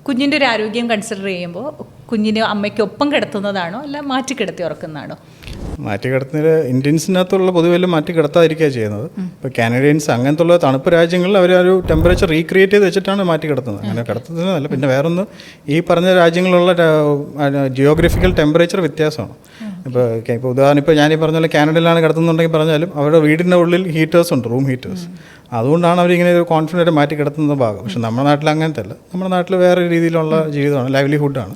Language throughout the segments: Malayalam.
കുഞ്ഞിൻ്റെ ഒരു ആരോഗ്യം കൺസിഡർ ചെയ്യുമ്പോൾ കുഞ്ഞിനെ അമ്മയ്ക്കൊപ്പം കിടത്തുന്നതാണോ അല്ല മാറ്റി കിടത്തി ഉറക്കുന്നതാണോ? മാറ്റി കിടത്തുന്നതിൽ ഇന്ത്യൻസിനകത്തുള്ള പൊതുവെല്ലാം മാറ്റി കിടത്താതിരിക്കുക ചെയ്യുന്നത്. ഇപ്പോൾ കാനഡിയൻസ് അങ്ങനത്തുള്ള തണുപ്പ് രാജ്യങ്ങളിൽ അവർ ഒരു ടെമ്പറേച്ചർ റീക്രിയേറ്റ് ചെയ്ത് വെച്ചിട്ടാണ് മാറ്റി കിടത്തുന്നത്. അങ്ങനെ കിടത്തുന്നതല്ല. പിന്നെ വേറൊന്ന്, ഈ പറഞ്ഞ രാജ്യങ്ങളിലുള്ള ജിയോഗ്രഫിക്കൽ ടെമ്പറേച്ചർ വ്യത്യാസമാണ്. ഇപ്പോൾ ഉദാഹരണം, ഇപ്പോൾ ഞാനീ പറഞ്ഞ പോലെ കാനഡയിലാണ് കിടത്തുന്നുണ്ടെങ്കിൽ പറഞ്ഞാലും അവരുടെ വീടിൻ്റെ ഉള്ളിൽ ഹീറ്റേഴ്സ് ഉണ്ട്, റൂം ഹീറ്റേഴ്സ്. അതുകൊണ്ടാണ് അവരിങ്ങനെ ഒരു കോൺഫിഡൻറ്റ് മാറ്റി കിടത്തുന്ന ഭാഗം. പക്ഷെ നമ്മുടെ നാട്ടിൽ അങ്ങനത്തെ അല്ല. നമ്മുടെ നാട്ടിൽ വേറെ രീതിയിലുള്ള ജീവിതമാണ്, ലൈവ്ലിഹുഡാണ്.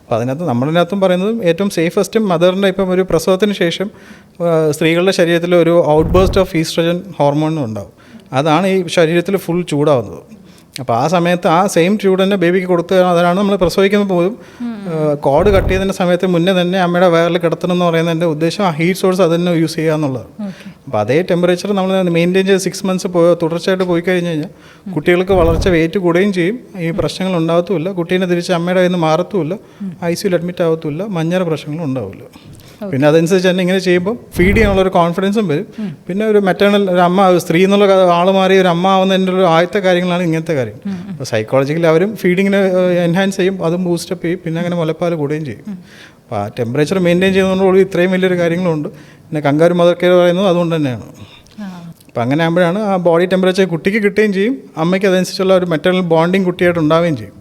അപ്പോൾ അതിനകത്ത് നമ്മളിനകത്തും പറയുന്നത് ഏറ്റവും സേഫസ്റ്റും മദറിൻ്റെ ഇപ്പം ഒരു പ്രസവത്തിന് ശേഷം സ്ത്രീകളുടെ ശരീരത്തിൽ ഒരു ഔട്ട് ബേസ്റ്റ് ഓഫ് ഈസ്ട്രജൻ ഹോർമോണും ഉണ്ടാവും. അതാണ് ഈ ശരീരത്തിൽ ഫുൾ ചൂടാവുന്നത്. അപ്പോൾ ആ സമയത്ത് ആ സെയിം ചൂട് തന്നെ ബേബിക്ക് കൊടുത്ത്, അതാണ് നമ്മൾ പ്രസവിക്കുമ്പോൾ പോലും കോഡ് കട്ട് ചെയ്തതിൻ്റെ സമയത്ത് മുന്നേ തന്നെ അമ്മയുടെ വയറിൽ കിടത്തണം എന്ന് പറയുന്നതിൻ്റെ ഉദ്ദേശം ആ ഹീറ്റ് സോഴ്സ് അത് തന്നെ യൂസ് ചെയ്യുക എന്നുള്ളതാണ്. അപ്പോൾ അതേ ടെമ്പറേച്ചർ നമ്മൾ മെയിൻറ്റെയിൻ ചെയ്ത് 6 months തുടർച്ചയായിട്ട് പോയി കഴിഞ്ഞ് കഴിഞ്ഞാൽ കുട്ടികൾക്ക് വളർച്ച വെയിറ്റ് കൂടുകയും ചെയ്യും, ഈ പ്രശ്നങ്ങൾ ഉണ്ടാകത്തുമില്ല, കുട്ടീനെ തിരിച്ച് അമ്മയുടെ കയ്യിൽ നിന്ന് മാറത്തുമില്ല, ICUയിൽ അഡ്മിറ്റ് ആകത്തുമില്ല, മഞ്ഞര പ്രശ്നങ്ങളും ഉണ്ടാവില്ല. പിന്നെ അതനുസരിച്ച് തന്നെ ഇങ്ങനെ ചെയ്യുമ്പോൾ ഫീഡ് ചെയ്യാനുള്ളൊരു കോൺഫിഡൻസും വരും. പിന്നെ ഒരു മെറ്റേണൽ ഒരു അമ്മ, സ്ത്രീ എന്നുള്ള ആൾ മാറി ഒരു അമ്മ ആവുന്നതിൻ്റെ ഒരു ആദ്യത്തെ കാര്യങ്ങളാണ് ഇങ്ങനത്തെ കാര്യം. അപ്പോൾ സൈക്കോളജിക്കലി അവരും ഫീഡിങ്ങിന് എൻഹാൻസ് ചെയ്യും, അതും ബൂസ്റ്റപ്പ് ചെയ്യും, പിന്നെ അങ്ങനെ മുലപ്പാൽ കൂടുകയും ചെയ്യും. അപ്പോൾ ആ ടെമ്പറേച്ചർ മെയിൻറ്റെയിൻ ചെയ്യുന്നതുകൊണ്ട് ഇത്രയും വലിയൊരു കാര്യങ്ങളുണ്ട്. പിന്നെ കങ്കാരു മദർ കെയർ പറയുന്നത് അതുകൊണ്ട് തന്നെയാണ്. അപ്പോൾ അങ്ങനെ ആകുമ്പോഴാണ് ആ ബോഡി ടെമ്പറേച്ചർ കുട്ടിക്ക് കിട്ടുകയും ചെയ്യും, അമ്മയ്ക്ക് അതനുസരിച്ചുള്ള ഒരു മെറ്റേണൽ ബോണ്ടിങ് കുട്ടിയായിട്ട് ഉണ്ടാവുകയും ചെയ്യും.